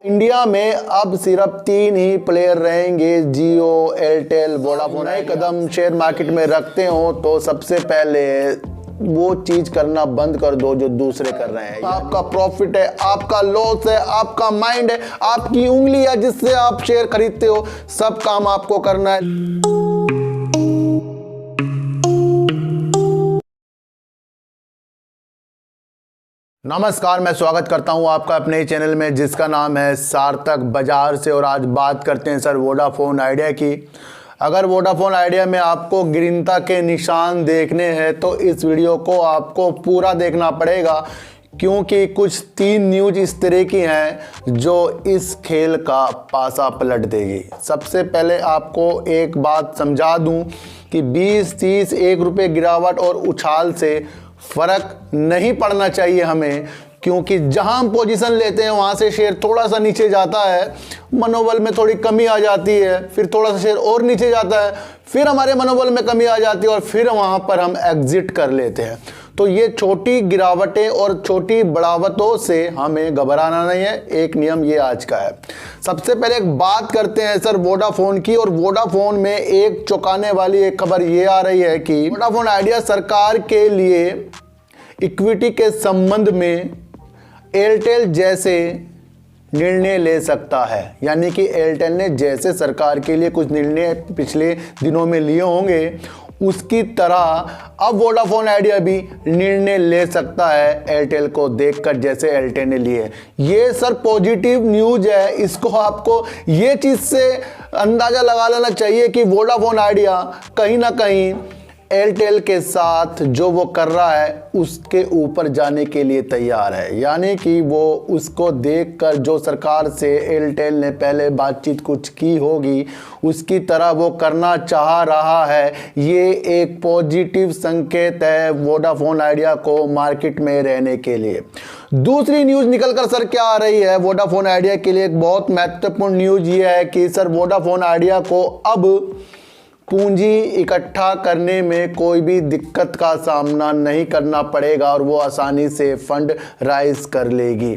India में अब सिर्फ 3 ही प्लेयर रहेंगे, जियो, एयरटेल, वोडाफोन। नए कदम शेयर मार्केट में रखते हो तो सबसे पहले वो चीज करना बंद कर दो जो दूसरे कर रहे हैं। आपका प्रॉफिट है, आपका लॉस है, आपका माइंड है, आपकी उंगली है जिससे आप शेयर खरीदते हो, सब काम आपको करना है। नमस्कार, मैं स्वागत करता हूं आपका अपने चैनल में जिसका नाम है सार्थक बाजार से। और आज बात करते हैं सर वोडाफोन आइडिया की। अगर वोडाफोन आइडिया में आपको गिरनता के निशान देखने हैं तो इस वीडियो को आपको पूरा देखना पड़ेगा, क्योंकि कुछ 3 न्यूज इस तरह की हैं जो इस खेल का पासा पलट देगी। सबसे पहले आपको एक बात समझा दूं कि 20, 30, 1 रुपये गिरावट और उछाल से फर्क नहीं पड़ना चाहिए हमें, क्योंकि जहां हम पोजीशन लेते हैं वहां से शेयर थोड़ा सा नीचे जाता है, मनोबल में थोड़ी कमी आ जाती है, फिर थोड़ा सा शेयर और नीचे जाता है, फिर हमारे मनोबल में कमी आ जाती है और फिर वहां पर हम एग्जिट कर लेते हैं। तो ये छोटी गिरावटें और छोटी बढ़ावटों से हमें घबराना नहीं है। एक नियम ये आज का है। सबसे पहले एक बात करते हैं सर वोडाफोन की। और वोडाफोन में एक चौंकाने वाली एक खबर ये आ रही है कि वोडाफोन आइडिया सरकार के लिए इक्विटी के संबंध में एयरटेल जैसे निर्णय ले सकता है। यानी कि एयरटेल ने जैसे सरकार के लिए कुछ निर्णय पिछले दिनों में लिए होंगे, उसकी तरह अब वोडाफोन आइडिया भी निर्णय ले सकता है एयरटेल को देखकर, जैसे एयरटेल ने लिए। ये सर पॉजिटिव न्यूज है। इसको आपको ये चीज़ से अंदाज़ा लगा लेना चाहिए कि वोडाफोन आइडिया कहीं ना कहीं एयरटेल के साथ जो वो कर रहा है उसके ऊपर जाने के लिए तैयार है। यानी कि वो उसको देखकर जो सरकार से एयरटेल ने पहले बातचीत कुछ की होगी उसकी तरह वो करना चाह रहा है। ये एक पॉजिटिव संकेत है वोडाफोन आइडिया को मार्केट में रहने के लिए। दूसरी न्यूज़ निकल कर सर क्या आ रही है वोडाफोन आइडिया के लिए, एक बहुत महत्वपूर्ण न्यूज़ ये है कि सर वोडाफोन आइडिया को अब पूंजी इकट्ठा करने में कोई भी दिक्कत का सामना नहीं करना पड़ेगा और वो आसानी से फंड राइज कर लेगी।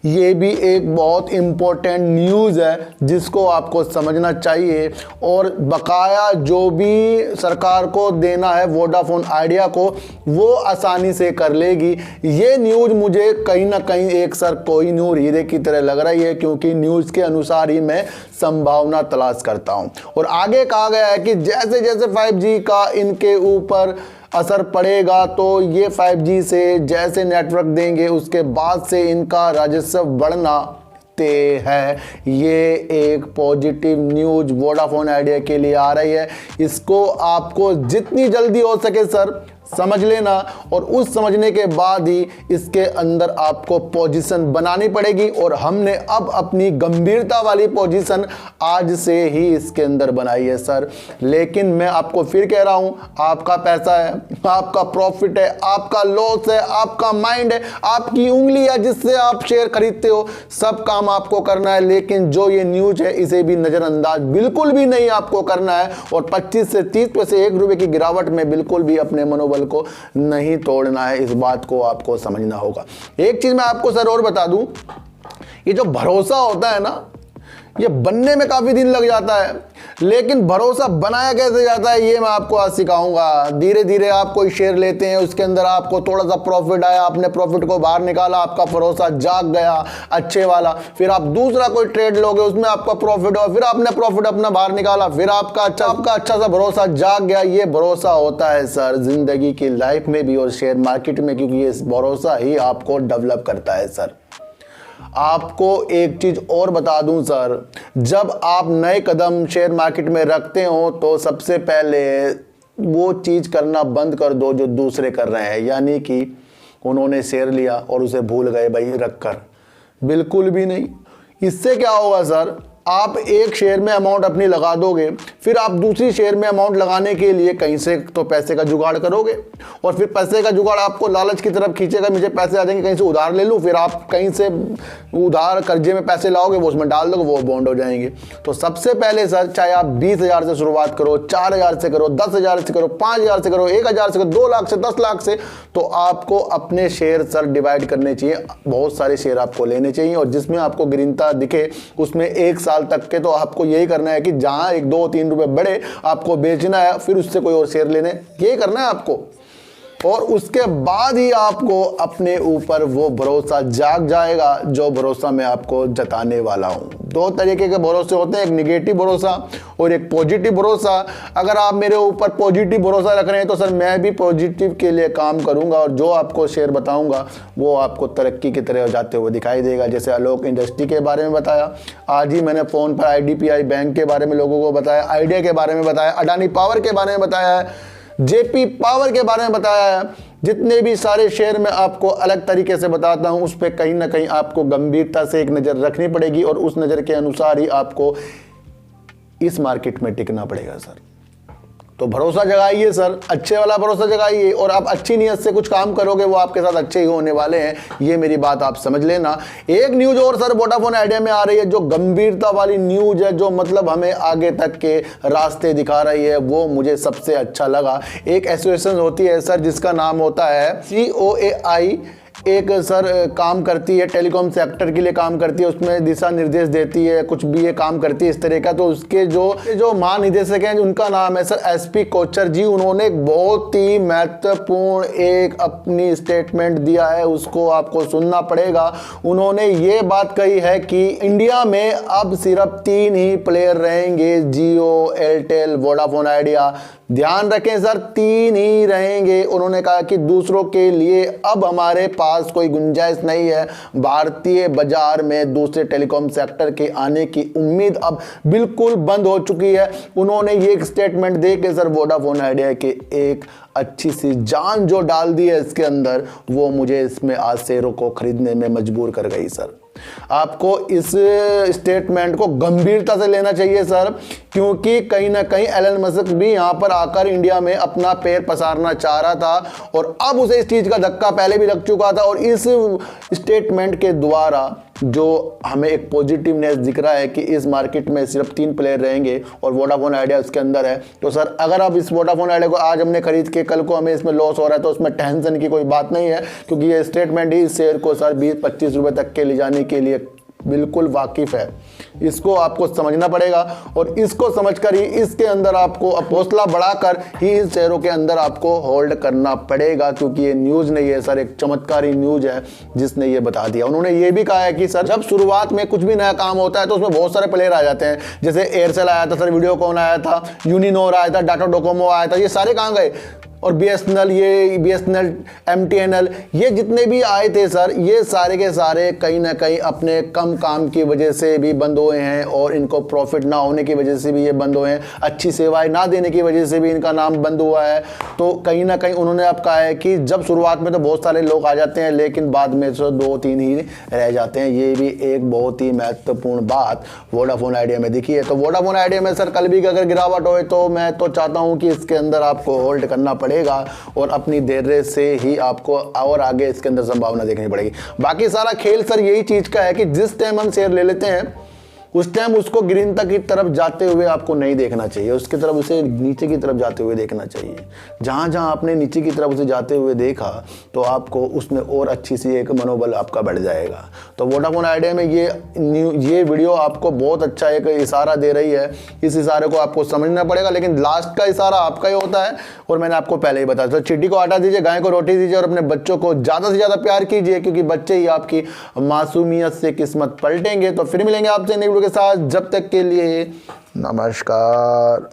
ये भी एक बहुत इम्पोर्टेंट न्यूज़ है जिसको आपको समझना चाहिए। और बकाया जो भी सरकार को देना है वोडाफोन आइडिया को वो आसानी से कर लेगी। ये न्यूज़ मुझे कहीं ना कहीं एक सर कोहिनूर हीरे की तरह लग रही है, क्योंकि न्यूज़ के अनुसार ही मैं संभावना तलाश करता हूँ। और आगे कहा गया है कि जैसे जैसे 5G का इनके ऊपर असर पड़ेगा तो ये 5G से जैसे नेटवर्क देंगे उसके बाद से इनका राजस्व बढ़ना तय है। ये एक पॉजिटिव न्यूज़ वोडाफोन आइडिया के लिए आ रही है। इसको आपको जितनी जल्दी हो सके सर समझ लेना, और उस समझने के बाद ही इसके अंदर आपको पोजीशन बनानी पड़ेगी। और हमने अब अपनी गंभीरता वाली पोजीशन आज से ही इसके अंदर बनाई है सर। लेकिन मैं आपको फिर कह रहा हूं, आपका पैसा है, आपका प्रॉफिट है, आपका लॉस है, आपका माइंड है, आपकी उंगली है जिससे आप शेयर खरीदते हो, सब काम आपको करना है। लेकिन जो ये न्यूज है इसे भी नज़रअंदाज बिल्कुल भी नहीं आपको करना है। और 25 से 30 पैसे 1 रुपये की गिरावट में बिल्कुल भी अपने मनोबल को नहीं तोड़ना है। इस बात को आपको समझना होगा। एक चीज मैं आपको सर और बता दूं, ये जो भरोसा होता है ना, ये बनने में काफी दिन लग जाता है, लेकिन भरोसा बनाया कैसे जाता है ये मैं आपको आज सिखाऊंगा। धीरे धीरे आप कोई शेयर लेते हैं, उसके अंदर आपको थोड़ा सा प्रॉफिट आया, आपने प्रॉफिट को बाहर निकाला, आपका भरोसा जाग गया अच्छे वाला, फिर आप दूसरा कोई ट्रेड लोगे उसमें आपका प्रॉफिट हुआ, फिर आपने प्रॉफिट अपना बाहर निकाला, फिर आपका अच्छा सा भरोसा जाग गया। ये भरोसा होता है सर जिंदगी की लाइफ में भी और शेयर मार्केट में, क्योंकि ये भरोसा ही आपको डेवलप करता है सर। आपको एक चीज और बता दूं सर, जब आप नए कदम शेयर मार्केट में रखते हो तो सबसे पहले वो चीज करना बंद कर दो जो दूसरे कर रहे हैं। यानी कि उन्होंने शेयर लिया और उसे भूल गए भाई रखकर, बिल्कुल भी नहीं। इससे क्या होगा सर, आप एक शेयर में अमाउंट अपनी लगा दोगे, फिर आप दूसरी शेयर में अमाउंट लगाने के लिए कहीं से तो पैसे का जुगाड़ करोगे, और फिर पैसे का जुगाड़ आपको लालच की तरफ खींचेगा, मुझे पैसे आ जाएंगे कहीं से उधार ले लूँ, फिर आप कहीं से उधार कर्जे में पैसे लाओगे, वो उसमें डाल दोगे, वो बॉन्ड हो जाएंगे। तो सबसे पहले सर, चाहे आप 20,000 से शुरुआत करो, 4,000 से करो, 10,000 से करो, 5,000 से करो, 1,000 से करो, 2 लाख से, 10 लाख से, तो आपको अपने शेयर सर डिवाइड करने चाहिए। बहुत सारे शेयर आपको लेने चाहिए, और जिसमें आपको गिरनता दिखे उसमें 1 साल तक के तो आपको यही करना है कि जहां 1, 2, 3 रुपए बढ़े आपको बेचना है, फिर उससे कोई और शेयर लेने, यही करना है आपको। और उसके बाद ही आपको अपने ऊपर वो भरोसा जाग जाएगा जो भरोसा मैं आपको जताने वाला हूं। 2 तरीके के भरोसे होते हैं, एक निगेटिव भरोसा और एक पॉजिटिव भरोसा। अगर आप मेरे ऊपर पॉजिटिव भरोसा रख रहे हैं तो सर मैं भी पॉजिटिव के लिए काम करूंगा, और जो आपको शेयर बताऊंगा वो आपको तरक्की की तरह जाते हुए दिखाई देगा। जैसे आलोक इंडस्ट्री के बारे में बताया, आज ही मैंने फ़ोन पर IDPI बैंक के बारे में लोगों को बताया, आइडिया के बारे में बताया, अडानी पावर के बारे में बताया है, JP पावर के बारे में बताया है। जितने भी सारे शेयर मैं आपको अलग तरीके से बताता हूं, उस पर कहीं ना कहीं आपको गंभीरता से एक नज़र रखनी पड़ेगी, और उस नज़र के अनुसार ही आपको इस मार्केट में टिकना पड़ेगा सर। तो भरोसा जगाइए सर, अच्छे वाला भरोसा जगाइए, और आप अच्छी नीयत से कुछ काम करोगे वो आपके साथ अच्छे ही होने वाले हैं, ये मेरी बात आप समझ लेना। एक न्यूज़ और सर वोडाफोन आइडिया में आ रही है, जो गंभीरता वाली न्यूज़ है, जो मतलब हमें आगे तक के रास्ते दिखा रही है, वो मुझे सबसे अच्छा लगा। एक एसोसिएशन होती है सर जिसका नाम होता है COAI, एक सर काम करती है, टेलीकॉम सेक्टर के लिए काम करती है, उसमें दिशा निर्देश देती है, कुछ भी ये काम करती है इस तरह का। तो उसके जो महानिदेशक हैं उनका नाम है सर SP कोचर जी। उन्होंने एक बहुत ही महत्वपूर्ण एक अपनी स्टेटमेंट दिया है, उसको आपको सुनना पड़ेगा। उन्होंने ये बात कही है कि इंडिया में अब सिर्फ 3 ही प्लेयर रहेंगे, जियो, एयरटेल, वोडाफोन आइडिया। ध्यान रखें सर, 3 ही रहेंगे। उन्होंने कहा कि दूसरों के लिए अब हमारे पास कोई गुंजाइश नहीं है। भारतीय बाजार में दूसरे टेलीकॉम सेक्टर के आने की उम्मीद अब बिल्कुल बंद हो चुकी है। उन्होंने ये एक स्टेटमेंट दे के सर वोडाफोन आइडिया के एक अच्छी सी जान जो डाल दी है इसके अंदर, वो मुझे इसमें आज शेयरों को खरीदने में मजबूर कर गई सर। आपको इस स्टेटमेंट को गंभीरता से लेना चाहिए सर, क्योंकि कहीं ना कहीं एलन मस्क भी यहां पर आकर इंडिया में अपना पैर पसारना चाह रहा था, और अब उसे इस चीज का धक्का पहले भी लग चुका था। और इस स्टेटमेंट के द्वारा जो हमें एक पॉजिटिवनेस दिख रहा है कि इस मार्केट में सिर्फ 3 प्लेयर रहेंगे और वोडाफोन आइडिया उसके अंदर है। तो सर अगर आप इस वोडाफोन आइडिया को आज हमने खरीद के कल को हमें इसमें लॉस हो रहा है तो उसमें टेंशन की कोई बात नहीं है, क्योंकि ये स्टेटमेंट ही इस शेयर को सर 20-25 रुपए तक के ले जाने के लिए बिल्कुल वाकिफ है। इसको आपको समझना पड़ेगा, और इसको समझकर ही इसके अंदर आपको हौसला बढ़ाकर ही इस शेयरों के अंदर आपको होल्ड करना पड़ेगा, क्योंकि ये न्यूज़ नहीं है सर, एक चमत्कारी न्यूज़ है जिसने ये बता दिया। उन्होंने ये भी कहा है कि सर जब शुरुआत में कुछ भी नया काम होता है तो उसमें बहुत सारे प्लेयर आ जाते हैं। जैसे एयरसेल आया था सर, वीडियोकॉन आया था, यूनिनोर आया था, टाटा डोकोमो आया था, ये सारे कहाँ गए? और BSNL, ये BSNL, MTNL, ये जितने भी आए थे सर, ये सारे के सारे कहीं ना कहीं अपने कम काम की वजह से भी बंद हुए हैं, और इनको प्रॉफिट ना होने की वजह से भी ये बंद हुए हैं, अच्छी सेवाएं ना देने की वजह से भी इनका नाम बंद हुआ है। तो कहीं ना कहीं उन्होंने अब कहा है कि जब शुरुआत में तो बहुत सारे लोग आ जाते हैं, लेकिन बाद में तो 2-3 ही रह जाते हैं। ये भी एक बहुत ही महत्वपूर्ण बात वोडाफोन आइडिया में दिखी है। तो वोडाफोन आइडिया में सर कल भी अगर गिरावट हो तो मैं तो चाहता हूँ कि इसके अंदर आपको होल्ड करना पड़ेगा, और अपनी धैर्य से ही आपको और आगे इसके अंदर संभावना देखनी पड़ेगी। बाकी सारा खेल सर यही चीज का है कि जिस टाइम हम शेयर ले लेते हैं उस टाइम उसको ग्रीनता की तरफ जाते हुए आपको नहीं देखना चाहिए, उसकी तरफ उसे नीचे की तरफ जाते हुए देखना चाहिए। जहाँ जहाँ आपने नीचे की तरफ उसे जाते हुए देखा तो आपको उसमें और अच्छी सी एक मनोबल आपका बढ़ जाएगा। तो वोडाफोन आइडिया में ये वीडियो आपको बहुत अच्छा एक इशारा दे रही है। इस इशारे को आपको समझना पड़ेगा, लेकिन लास्ट का इशारा आपका ही होता है, और मैंने आपको पहले ही बताया। तो चिट्ठी को आटा दीजिए, गाय को रोटी दीजिए, और अपने बच्चों को ज़्यादा से ज़्यादा प्यार कीजिए, क्योंकि बच्चे ही आपकी मासूमियत से किस्मत पलटेंगे। तो फिर मिलेंगे आपसे नई वीडियो के साथ, जब तक के लिए नमस्कार।